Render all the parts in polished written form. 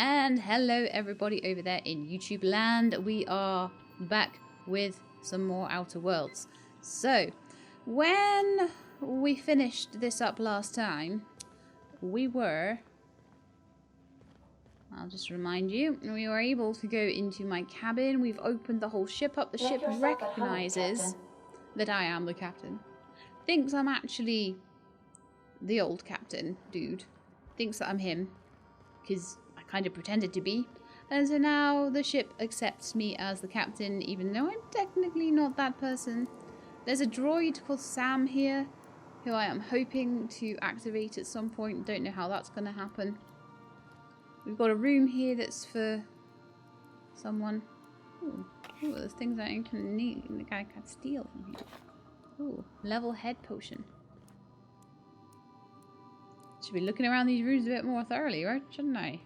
And hello everybody over there in YouTube land. We are back with some more Outer Worlds. So, when we finished this up last time, we were... I'll just remind you, we were able to go into my cabin. We've opened the whole ship up. The ship recognizes that I am the captain. Thinks I'm actually the old captain dude. Thinks that I'm him. Because I kind of pretended to be. And so now the ship accepts me as the captain, even though I'm technically not that person. There's a droid called Sam here, who I am hoping to activate at some point. Don't know how that's going to happen. We've got a room here that's for someone. Ooh, there's things I can need. I can steal from here. Ooh, level head potion. Should be looking around these rooms a bit more thoroughly, right? Shouldn't I?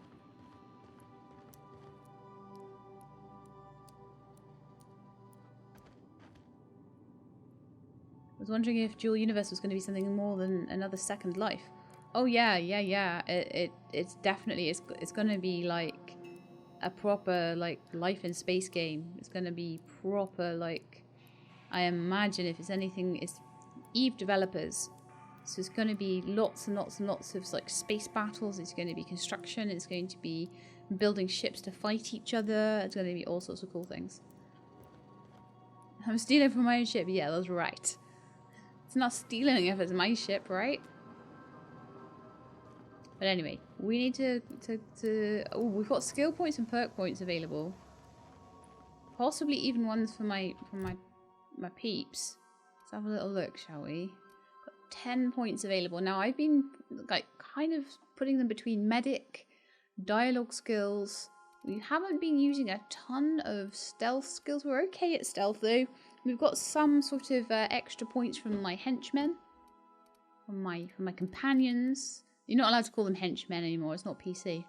I was wondering if Dual Universe was going to be something more than another Second Life. Oh yeah. It's definitely it's going to be like a proper like life in space game. It's going to be proper like, I imagine if it's anything, it's Eve developers. So it's going to be lots and lots and lots of like space battles. It's going to be construction. It's going to be building ships to fight each other. It's going to be all sorts of cool things. I'm stealing from my own ship. Yeah, that's right. It's not stealing if it's my ship, right? But anyway, we need to oh, we've got skill points and perk points available. Possibly even ones for my peeps. Let's have a little look, shall we? 10 points available. Now I've been like kind of putting them between medic, dialogue skills. We haven't been using a ton of stealth skills. We're okay at stealth though. We've got some sort of extra points from my henchmen, from my companions. You're not allowed to call them henchmen anymore. It's not PC.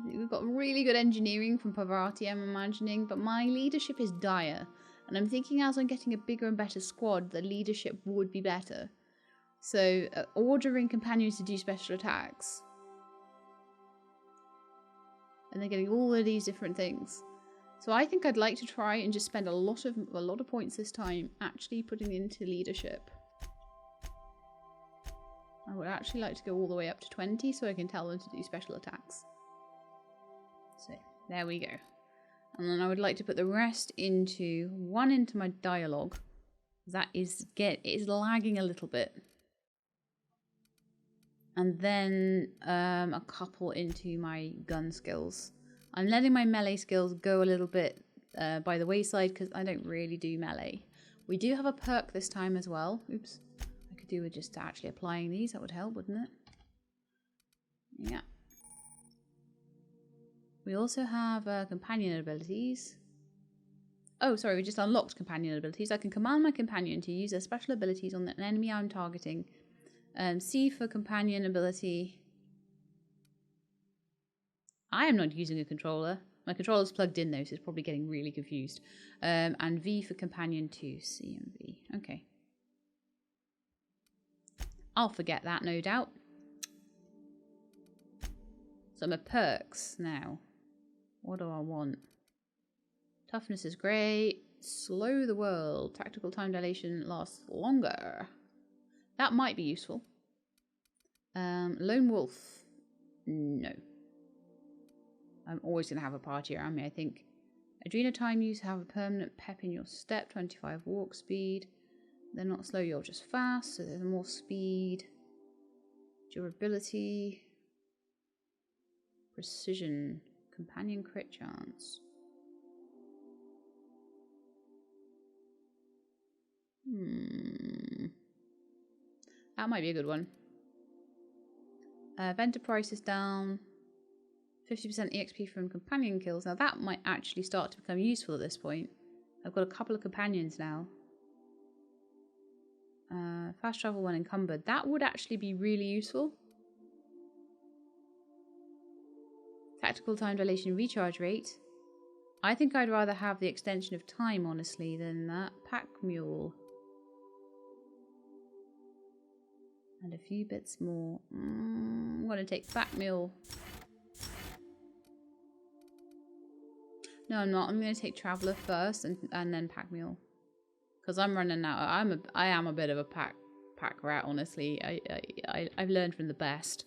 We've got really good engineering from Pavarti, I'm imagining, but my leadership is dire. And I'm thinking as I'm getting a bigger and better squad, the leadership would be better. So, ordering companions to do special attacks. And they're getting all of these different things. So I think I'd like to try and just spend a lot of points this time actually putting into leadership. I would actually like to go all the way up to 20 so I can tell them to do special attacks. So, there we go. And then I would like to put the rest into my dialogue. That is lagging a little bit. And then a couple into my gun skills. I'm letting my melee skills go a little bit by the wayside because I don't really do melee. We do have a perk this time as well. Oops. I could do with just actually applying these. That would help, wouldn't it? Yeah. We also have companion abilities. Oh, sorry, we just unlocked companion abilities. I can command my companion to use their special abilities on an enemy I'm targeting. C for companion ability. I am not using a controller. My controller's plugged in though, so it's probably getting really confused. And V for companion to C and V. Okay. I'll forget that, no doubt. So my perks now. What do I want? Toughness is great. Slow the world. Tactical time dilation lasts longer. That might be useful. Lone wolf. No. I'm always going to have a party around me, I think. Adrena time use have a permanent pep in your step. 25 walk speed. They're not slow, you're just fast. So there's more speed. Durability. Precision. Companion crit chance. That might be a good one. Vendor price is down. 50% EXP from companion kills. Now that might actually start to become useful at this point. I've got a couple of companions now. Fast travel when encumbered. That would actually be really useful. Tactical time dilation recharge rate. I think I'd rather have the extension of time, honestly, than that. Pack mule. And a few bits more. I'm going to take pack mule. No, I'm not. I'm going to take traveler first and then pack mule. Because I'm running out. I am a bit of a pack rat, honestly. I've learned from the best.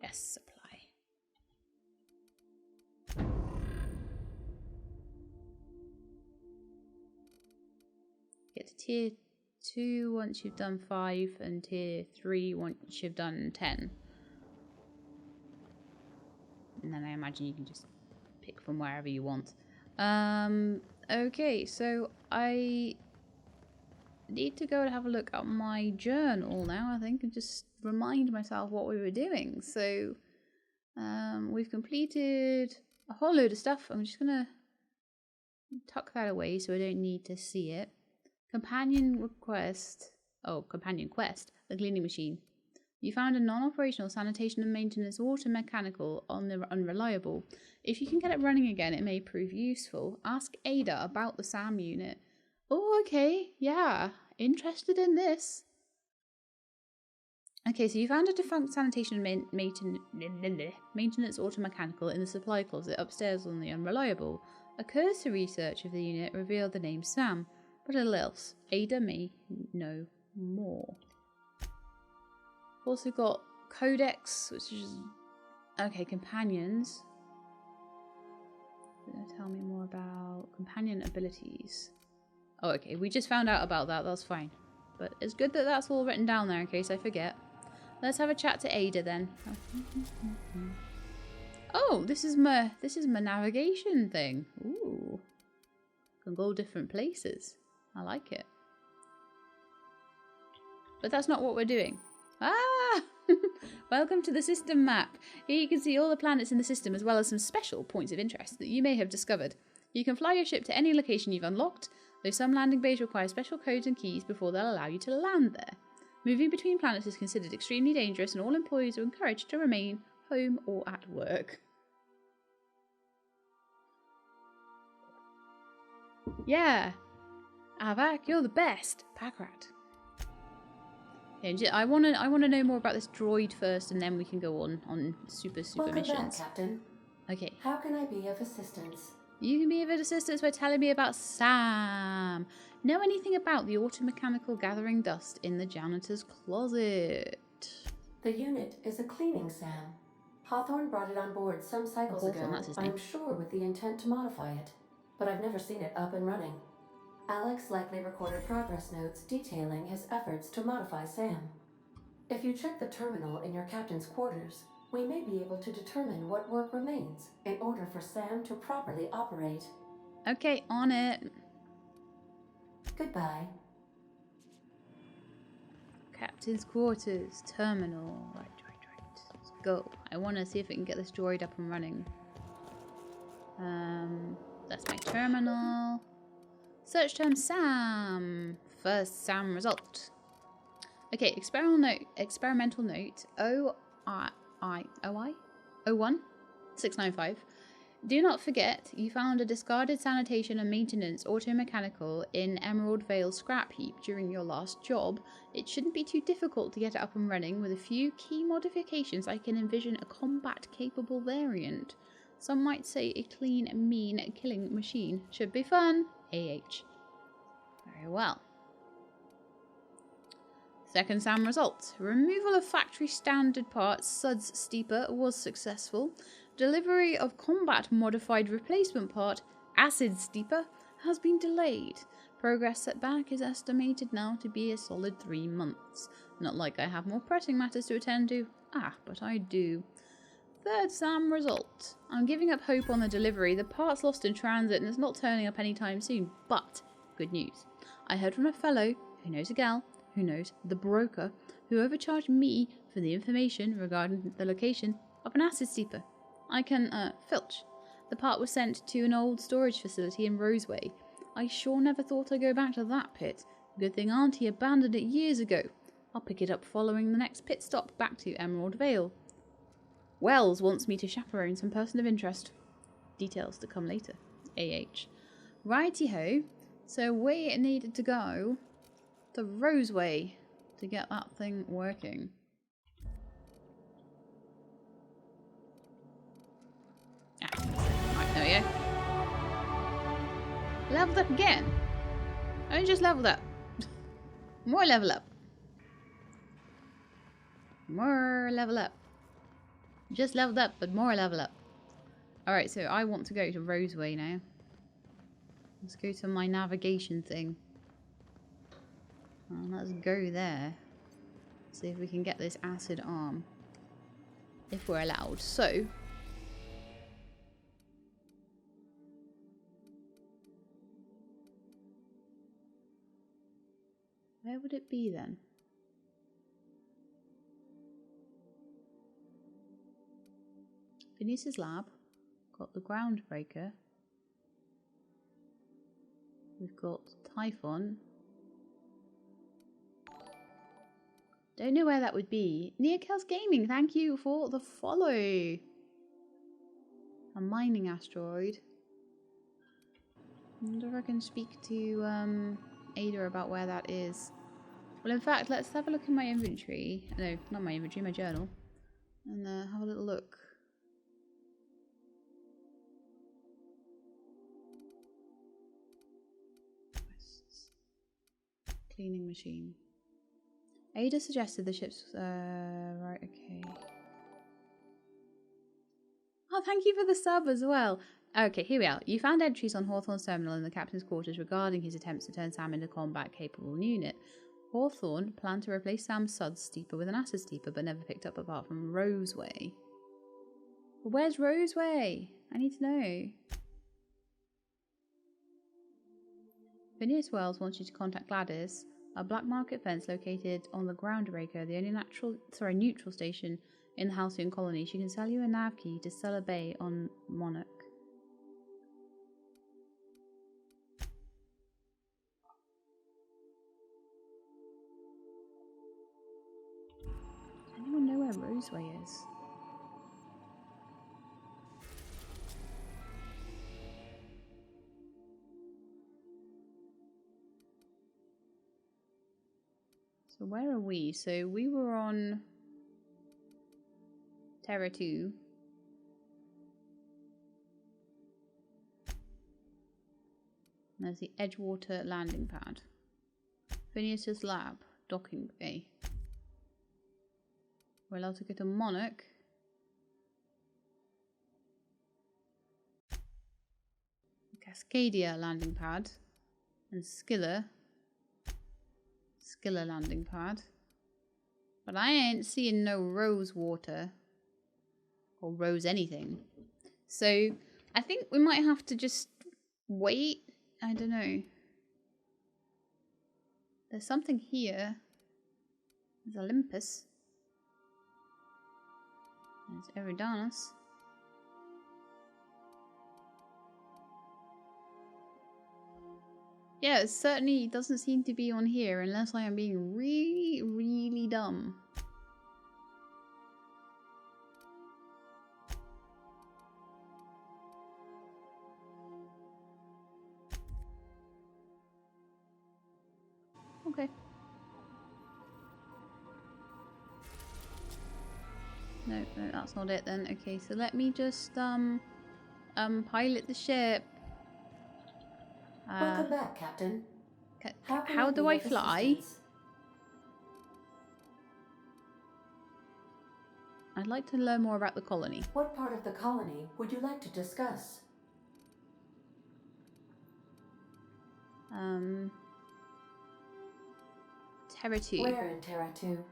Yes, supply. Get to tier 2 once you've done 5 and tier 3 once you've done 10. And then I imagine you can just pick from wherever you want. Okay, so I need to go and have a look at my journal now, I think, and just remind myself what we were doing. So we've completed a whole load of stuff. I'm just gonna tuck that away so I don't need to see it. Companion quest, the cleaning machine. You found a non-operational sanitation and maintenance auto-mechanical on the unreliable. If you can get it running again, it may prove useful. Ask Ada about the SAM unit. Oh, okay, yeah, interested in this. Okay, so you found a defunct sanitation and maintenance auto-mechanical in the supply closet upstairs on the unreliable. A cursory search of the unit revealed the name Sam, but little else. Ada may know more. Also got Codex, which is... Okay, companions. Tell me more about companion abilities. Oh, okay, we just found out about that, that's fine. But it's good that that's all written down there in case I forget. Let's have a chat to Ada then. Oh, this is my navigation thing. Ooh. Can go different places. I like it. But that's not what we're doing. Ah! Welcome to the system map. Here you can see all the planets in the system as well as some special points of interest that you may have discovered. You can fly your ship to any location you've unlocked, though some landing bays require special codes and keys before they'll allow you to land there. Moving between planets is considered extremely dangerous and all employees are encouraged to remain home or at work. Yeah! Avak, you're the best! Packrat. I want to know more about this droid first, and then we can go on super Welcome missions. back, Captain. Okay. How can I be of assistance? You can be of assistance by telling me about Sam. Know anything about the automechanical gathering dust in the janitor's closet? The unit is a cleaning SAM. Hawthorne brought it on board some cycles ago. That's his name. I'm sure with the intent to modify it, but I've never seen it up and running. Alex likely recorded progress notes detailing his efforts to modify Sam. If you check the terminal in your captain's quarters, we may be able to determine what work remains in order for Sam to properly operate. Okay, on it. Goodbye. Captain's quarters, terminal. Right. Let's go. I want to see if we can get this droid up and running. That's my terminal. Search term Sam. First Sam result. Okay, experimental note OI01-695. Do not forget, you found a discarded sanitation and maintenance auto-mechanical in Emerald Vale scrap heap during your last job. It shouldn't be too difficult to get it up and running. With a few key modifications, I can envision a combat-capable variant. Some might say a clean, mean killing machine. Should be fun. AH. Very well. Second SAM result. Removal of factory standard parts Suds Steeper was successful. Delivery of combat modified replacement part Acid Steeper has been delayed. Progress setback is estimated now to be a solid 3 months. Not like I have more pressing matters to attend to. But I do. Third SAM result. I'm giving up hope on the delivery. The part's lost in transit and it's not turning up anytime soon. But good news. I heard from a fellow who knows a gal who knows the broker who overcharged me for the information regarding the location of an acid steeper. I can filch. The part was sent to an old storage facility in Roseway. I sure never thought I'd go back to that pit. Good thing Auntie abandoned it years ago. I'll pick it up following the next pit stop back to Emerald Vale. Wells wants me to chaperone some person of interest. Details to come later. AH. Righty-ho. So we needed to go to Roseway to get that thing working. Right, there we go. Leveled up again. I just leveled up. More level up. More level up. Just leveled up, but more level up. Alright, so I want to go to Roseway now. Let's go to my navigation thing. And let's go there. See if we can get this acid arm. If we're allowed. So. Where would it be then? Phineas's lab. Got the groundbreaker. We've got Typhon. Don't know where that would be. Nearkel's Gaming, thank you for the follow. A mining asteroid. I wonder if I can speak to Ada about where that is. Well, in fact, let's have a look in my inventory. No, not my inventory, my journal. And have a little look. Cleaning machine. Ada suggested the ship's... right, okay. Oh, thank you for the sub as well. Okay, here we are. You found entries on Hawthorne's terminal in the captain's quarters regarding his attempts to turn Sam into a combat-capable unit. Hawthorne planned to replace Sam's Suds steeper with an acid steeper, but never picked up apart from Roseway. But where's Roseway? I need to know. Phineas Wells wants you to contact Gladys. A black market fence located on the Groundbreaker, the only neutral station in the Halcyon colony. She can sell you a nav key to Cellar Bay on Monarch. Does anyone know where Roseway is? So where are we? So we were on Terra 2. And there's the Edgewater landing pad. Phineas's lab, docking bay. We're allowed to go to Monarch. Cascadia landing pad. And Skiller landing pad. But I ain't seeing no rose water. Or rose anything. So I think we might have to just wait. I don't know. There's something here. There's Olympus. There's Eridanus. Yeah, it certainly doesn't seem to be on here unless I am being really, really dumb. Okay. No, that's not it then. Okay, so let me just pilot the ship. Welcome back, Captain. How do I fly? I'd like to learn more about the colony. What part of the colony would you like to discuss? Terra 2. Where in Terra 2?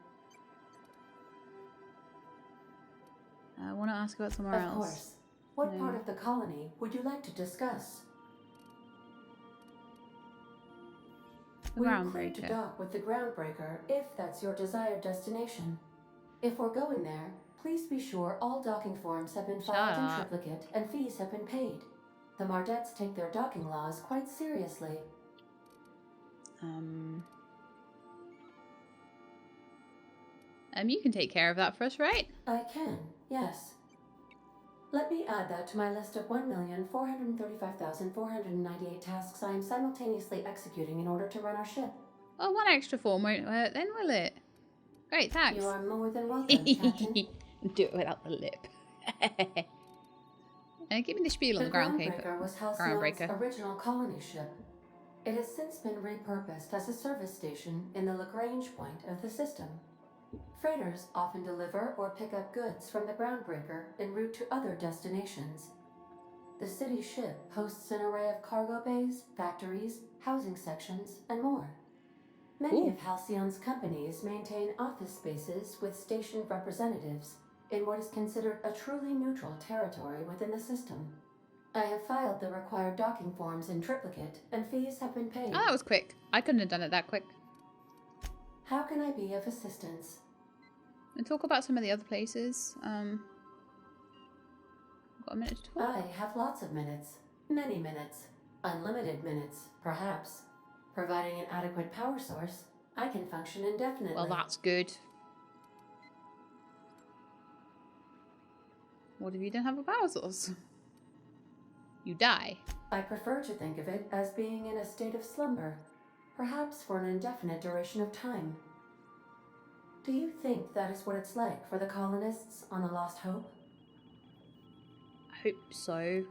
I want to ask about somewhere else. Of course. What part of the colony would you like to discuss? The We're clear Groundbreaker. to dock with the Groundbreaker if that's your desired destination. If we're going there, please be sure all docking forms have been filed in triplicate and fees have been paid. The Mardettes take their docking laws quite seriously. You can take care of that for us, right? I can, yes. Let me add that to my list of 1,435,498 tasks I am simultaneously executing in order to run our ship. Oh, one extra form won't hurt then, will it? Great, thanks. You are more than welcome, Captain. Do it without the lip. Give me the spiel on the Groundbreaker was Halcyon's Groundbreaker. original colony ship. It has since been repurposed as a service station in the Lagrange point of the system. Freighters often deliver or pick up goods from the Groundbreaker en route to other destinations. The city ship hosts an array of cargo bays, factories, housing sections, and more. Many of Halcyon's companies maintain office spaces with stationed representatives in what is considered a truly neutral territory within the system. I have filed the required docking forms in triplicate, and fees have been paid. Oh, that was quick. I couldn't have done it that quick. How can I be of assistance? And talk about some of the other places. Got a minute to talk? I have lots of minutes. Many minutes. Unlimited minutes, perhaps. Providing an adequate power source, I can function indefinitely. Well, that's good. What if you don't have a power source? You die. I prefer to think of it as being in a state of slumber, perhaps for an indefinite duration of time. Do you think that is what it's like for the colonists on the Lost Hope? I hope so.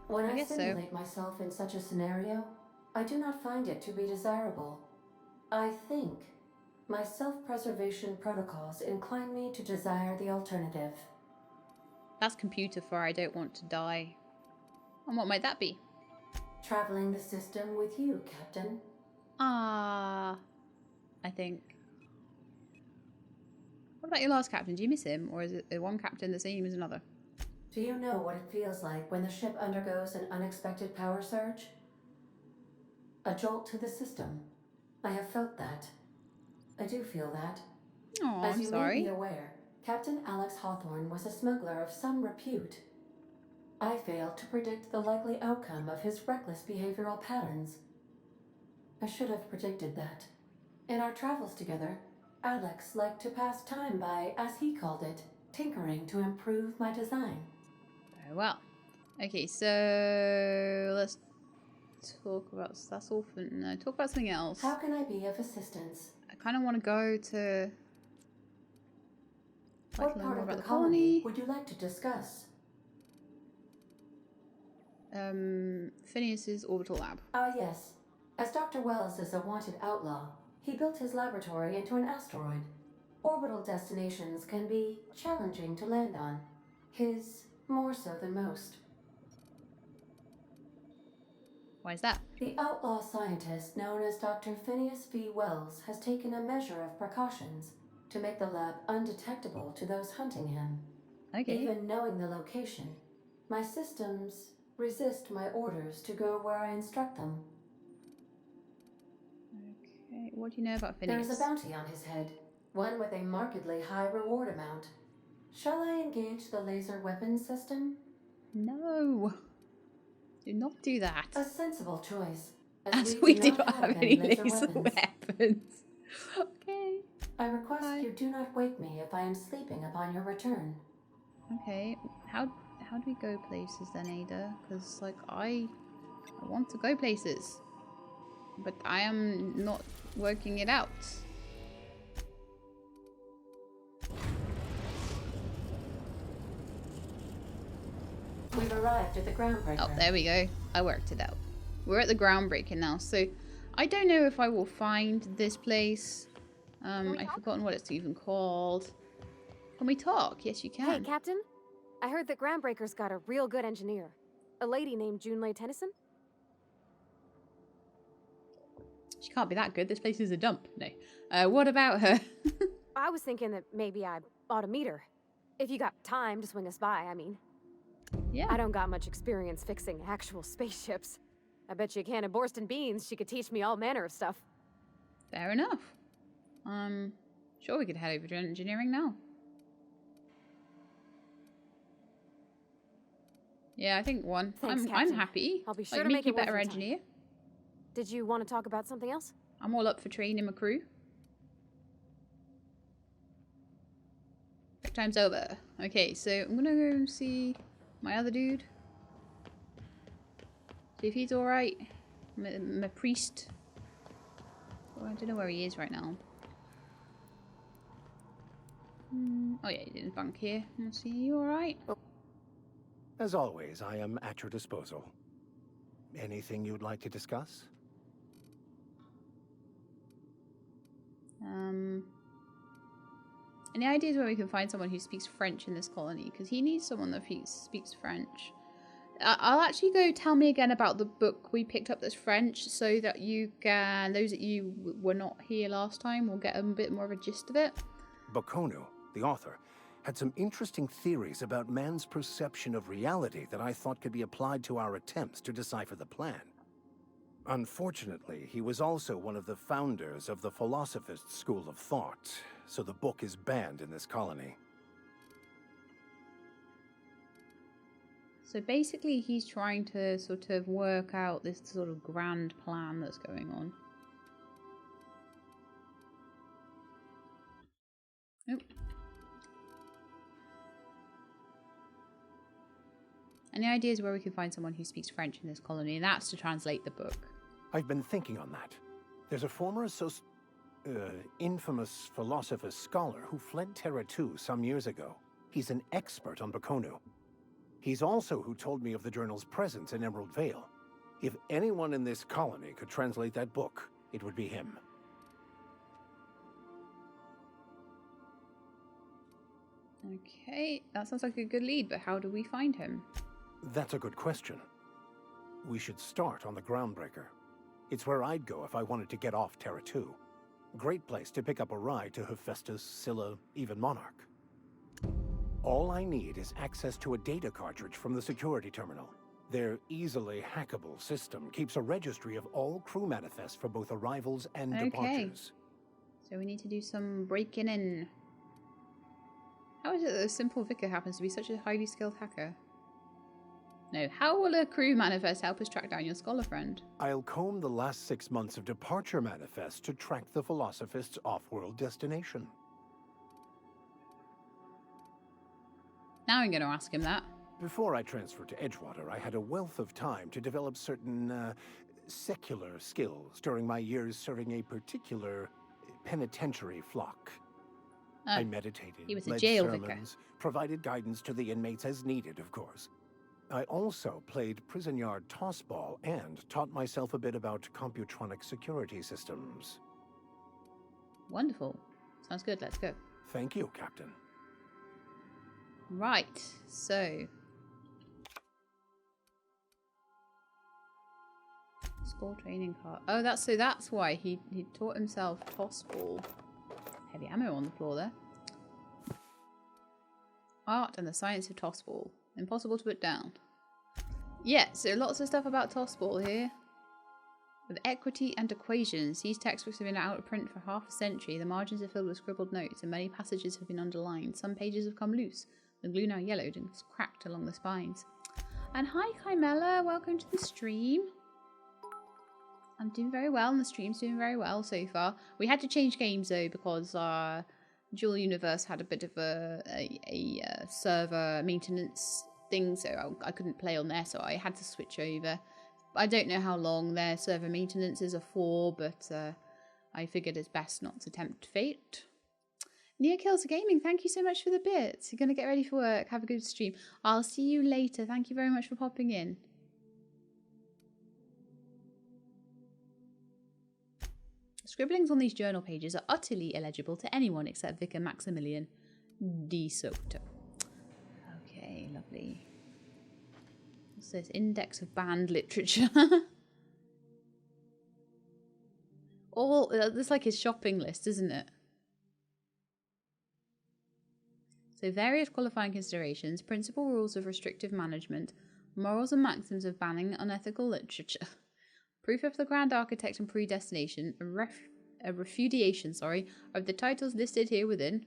When I simulate myself in such a scenario, I do not find it to be desirable. I think my self-preservation protocols incline me to desire the alternative. That's computer for I don't want to die. And what might that be? Traveling the system with you, Captain. I think. What about your last captain? Do you miss him? Or is it the one captain the same as another? Do you know what it feels like when the ship undergoes an unexpected power surge? A jolt to the system. I have felt that. I do feel that. Oh, As I'm you sorry. may be aware, Captain Alex Hawthorne was a smuggler of some repute. I failed to predict the likely outcome of his reckless behavioral patterns. I should have predicted that. In our travels together, Alex liked to pass time by, as he called it, tinkering to improve my design. Very well. Okay, so let's talk about that's all for no. Talk about something else. How can I be of assistance? I kind of want to go to. What part of the colony would you like to discuss? Phineas's orbital lab. Ah, yes. As Dr. Wells is a wanted outlaw, he built his laboratory into an asteroid. Orbital destinations can be challenging to land on. His more so than most. Why is that? The outlaw scientist known as Dr. Phineas V. Wells has taken a measure of precautions to make the lab undetectable to those hunting him. Okay. Even knowing the location, my systems resist my orders to go where I instruct them. Okay, what do you know about Phineas? There is a bounty on his head, one with a markedly high reward amount. Shall I engage the laser weapons system? No. Do not do that. A sensible choice, As we do not have any laser weapons. Okay. I request you do not wake me if I am sleeping upon your return. Okay. How do we go places then, Ada? Because like I want to go places, but I am not working it out. We've arrived at the groundbreaker. Oh, there we go. I worked it out. We're at the groundbreaker now, so I don't know if I will find this place. I've forgotten what it's even called. Can we talk? Yes, you can. Hey, Captain. I heard that Groundbreaker's got a real good engineer. A lady named Junlei Tennyson? She can't be that good. This place is a dump. No. What about her? I was thinking that maybe I ought to meet her. If you got time to swing us by, I mean. Yeah. I don't got much experience fixing actual spaceships. I bet you a can of Borston beans she could teach me all manner of stuff. Fair enough. Sure we could head over to engineering now. Yeah, I think one. Thanks, I'm Captain. happy. I'll be sure like, to make make you it worth better your time. engineer. Did you want to talk about something else? I'm all up for training my crew. time's over. Okay, so I'm gonna go and see my other dude. See if he's alright. My priest. Oh, I don't know where he is right now. Oh yeah, he's in the bunk here. Let's see, you alright? As always, I am at your disposal. Anything you'd like to discuss? Any ideas where we can find someone who speaks French in this colony? Because he needs someone that speaks French. I'll actually go tell me again about the book we picked up that's French, so that you can, those that you were not here last time, will get a bit more of a gist of it. Baconu, the author, had some interesting theories about man's perception of reality that I thought could be applied to our attempts to decipher the plan. Unfortunately, he was also one of the founders of the Philosophist school of thought, so the book is banned in this colony. So basically he's trying to sort of work out this sort of grand plan that's going on. Nope. Any ideas where we can find someone who speaks French in this colony? And that's to translate the book. I've been thinking on that. There's a former infamous philosopher scholar who fled Terra 2 some years ago. He's an expert on Baconu. He's also who told me of the journal's presence in Emerald Vale. If anyone in this colony could translate that book, it would be him. Okay, that sounds like a good lead, but how do we find him? That's a good question. We should start on the Groundbreaker. It's where I'd go if I wanted to get off Terra 2. Great place to pick up a ride to Hephaestus, Scylla, even Monarch. All I need is access to a data cartridge from the security terminal. Their easily hackable system keeps a registry of all crew manifests for both arrivals and departures. So we need to do some breaking in. How is it that a simple vicar happens to be such a highly skilled hacker? No, how will a crew manifest help us track down your scholar friend? I'll comb the last 6 months of departure manifests to track the Philosophist's off-world destination. Now I'm going to ask him that. Before I transferred to Edgewater, I had a wealth of time to develop certain, secular skills during my years serving a particular penitentiary flock. I meditated, he was a led jail sermons, provided guidance to the inmates as needed, of course. I also played prison yard tossball and taught myself a bit about computronic security systems. Wonderful. Sounds good, let's go. Thank you, Captain. Right, so... Spore training card. Oh, that's why he taught himself tossball. Heavy ammo on the floor there. Art and the science of tossball. Impossible to put down. Yeah, so lots of stuff about tossball here. With equity and equations, these textbooks have been out of print for half a century. The margins are filled with scribbled notes and many passages have been underlined. Some pages have come loose. The glue now yellowed and cracked along the spines. And hi Chimella, welcome to the stream. I'm doing very well and the stream's doing very well so far. We had to change games though because Dual Universe had a bit of a server maintenance thing, so I couldn't play on there, so I had to switch over. I don't know how long their server maintenances are for, but I figured it's best not to tempt fate. Nia Kills Gaming, thank you so much for the bits. You're going to get ready for work. Have a good stream. I'll see you later. Thank you very much for popping in. Scribblings on these journal pages are utterly illegible to anyone except Vicar Maximilian de Soto. Okay, lovely. What's this? Index of banned literature. All this like his shopping list, isn't it? So various qualifying considerations, principal rules of restrictive management, morals and maxims of banning unethical literature. Proof of the Grand Architect and Predestination, a refutation, of the titles listed here within.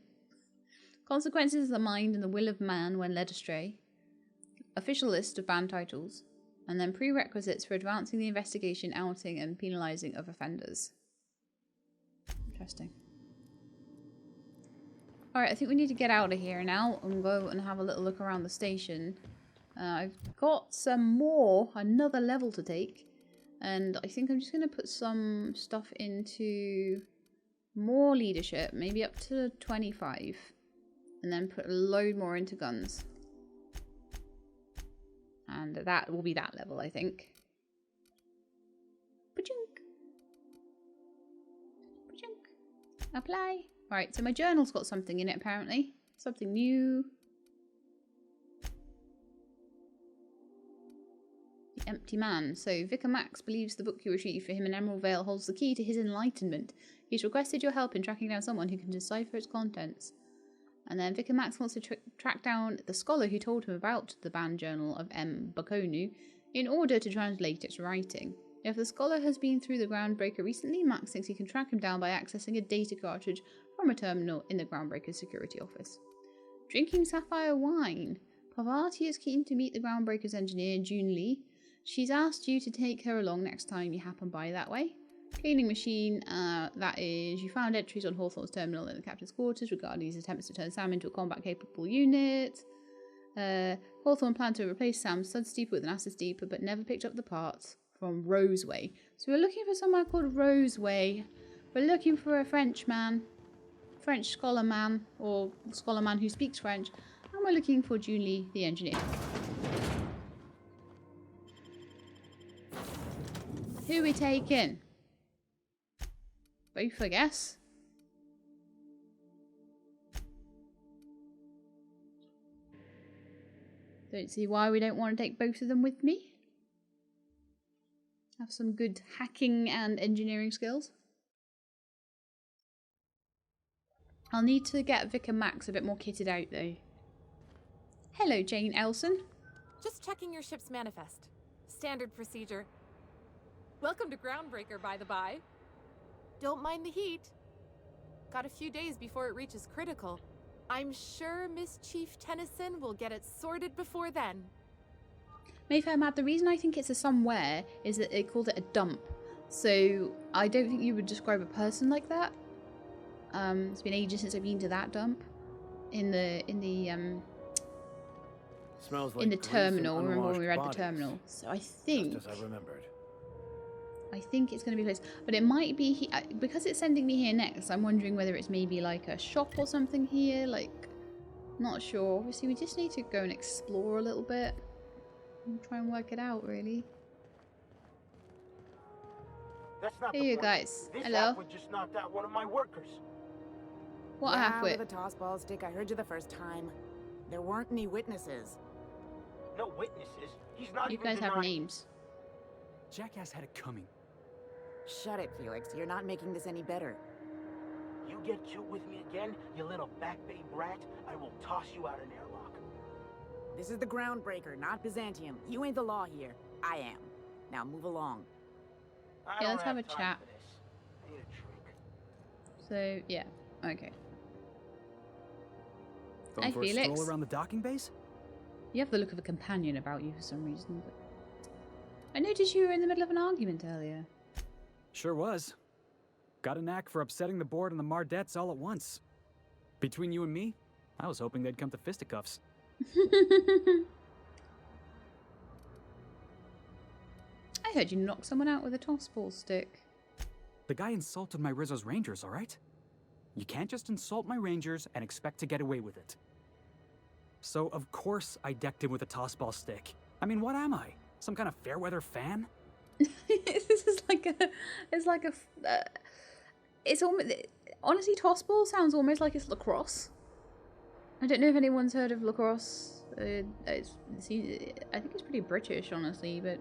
Consequences of the mind and the will of man when led astray. Official list of banned titles. And then prerequisites for advancing the investigation, outing, and penalising of offenders. Interesting. Alright, I think we need to get out of here now and go and have a little look around the station. I've got another level to take. And I think I'm just going to put some stuff into more leadership, maybe up to 25. And then put a load more into guns. And that will be that level, I think. Pachunk. Pachunk. Apply. Right, so my journal's got something in it, apparently. Something new. The Empty Man. So, Vicar Max believes the book you retrieved for him in Emerald Vale holds the key to his enlightenment. He's requested your help in tracking down someone who can decipher its contents. And then Vicar Max wants to track down the scholar who told him about the banned journal of M. Bakonu in order to translate its writing. If the scholar has been through the Groundbreaker recently, Max thinks he can track him down by accessing a data cartridge from a terminal in the Groundbreaker's security office. Drinking sapphire wine. Parvati is keen to meet the Groundbreaker's engineer, June Lee. She's asked you to take her along next time you happen by that way. Cleaning machine, that is, you found entries on Hawthorne's terminal in the captain's quarters regarding his attempts to turn Sam into a combat-capable unit. Hawthorne planned to replace Sam's stud steeper with an acid steeper, but never picked up the parts from Roseway. So we're looking for somewhere called Roseway. We're looking for a French scholar man, or scholar man who speaks French, and we're looking for Julie, the engineer. Who are we taking? Both, I guess. Don't see why we don't want to take both of them with me. Have some good hacking and engineering skills. I'll need to get Vicar Max a bit more kitted out though. Hello, Jane Elson. Just checking your ship's manifest. Standard procedure. Welcome to Groundbreaker, by the by. Don't mind the heat. Got a few days before it reaches critical. I'm sure Miss Chief Tennyson will get it sorted before then. Mayfair Mad, the reason I think it's a somewhere is that they called it a dump. So I don't think you would describe a person like that. It's been ages since I've been to that dump. Smells like in the grease and terminal. Remember when we read unwashed the terminal? bodies, So I think just as I remembered. I think it's going to be close, but it might be because it's sending me here next. I'm wondering whether it's maybe like a shop or something here. Like, not sure. Obviously, we just need to go and explore a little bit and try and work it out, really. That's not Hey, the you point. guys. This Hello. halfwit just knocked out one of my workers. What yeah, halfwit? with a toss ball stick. I heard you the first time. There weren't any witnesses. No witnesses. He's not You even guys have denying. names. Jackass had it coming. Shut it, Felix. You're not making this any better. You get cute with me again, you little back bay brat, I will toss you out an airlock. This is the Groundbreaker, not Byzantium. You ain't the law here. I am. Now move along. I Yeah, don't let's have a time chat. for this. I need a drink. So yeah, okay. Going Hi, for a Felix. stroll around the docking base? You have the look of a companion about you for some reason. But I noticed you were in the middle of an argument earlier. Sure was. Got a knack for upsetting the board and the Mardettes all at once. Between you and me, I was hoping they'd come to fisticuffs. I heard you knock someone out with a toss ball stick. The guy insulted my Rizzo's Rangers, all right? You can't just insult my Rangers and expect to get away with it. So, of course, I decked him with a tossball stick. I mean, what am I? Some kind of fair-weather fan? This is like a, it's almost, honestly, toss ball sounds almost like it's lacrosse. I don't know if anyone's heard of lacrosse. I think it's pretty British, honestly, but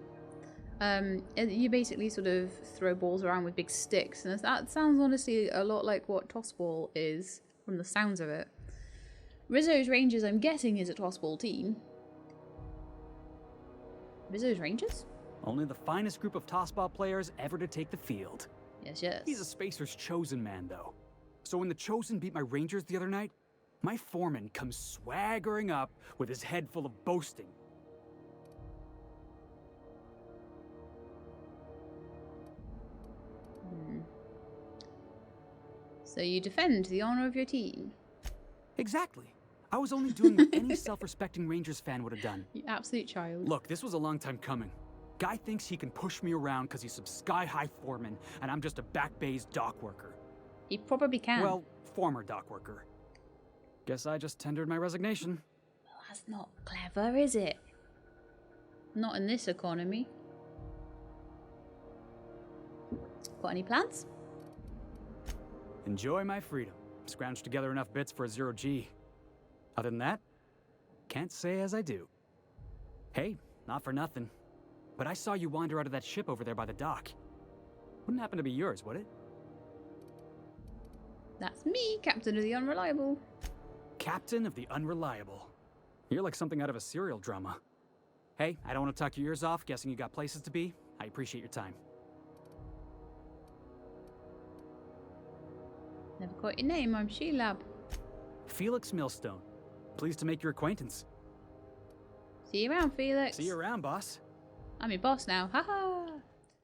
you basically sort of throw balls around with big sticks, and that sounds honestly a lot like what toss ball is from the sounds of it. Rizzo's Rangers, I'm guessing, is a toss ball team. Rizzo's Rangers? Only the finest group of tossball players ever to take the field. Yes, yes. He's a Spacer's chosen man, though. So when the Chosen beat my Rangers the other night, my foreman comes swaggering up with his head full of boasting. So you defend the honor of your team? Exactly. I was only doing what any self-respecting Rangers fan would have done. You absolute child. Look, this was a long time coming. Guy thinks he can push me around because he's some sky-high foreman, and I'm just a back bay's dock worker. He probably can. Well, former dock worker. Guess I just tendered my resignation. Well, that's not clever, is it? Not in this economy. Got any plans? Enjoy my freedom. Scrounged together enough bits for a 0G. Other than that, can't say as I do. Hey, not for nothing, but I saw you wander out of that ship over there by the dock. Wouldn't happen to be yours, would it? That's me, Captain of the Unreliable. Captain of the Unreliable. You're like something out of a serial drama. Hey, I don't want to talk your ears off, guessing you got places to be. I appreciate your time. Never got your name, I'm Sheilab. Felix Millstone. Pleased to make your acquaintance. See you around, Felix. See you around, boss. I'm your boss now, haha.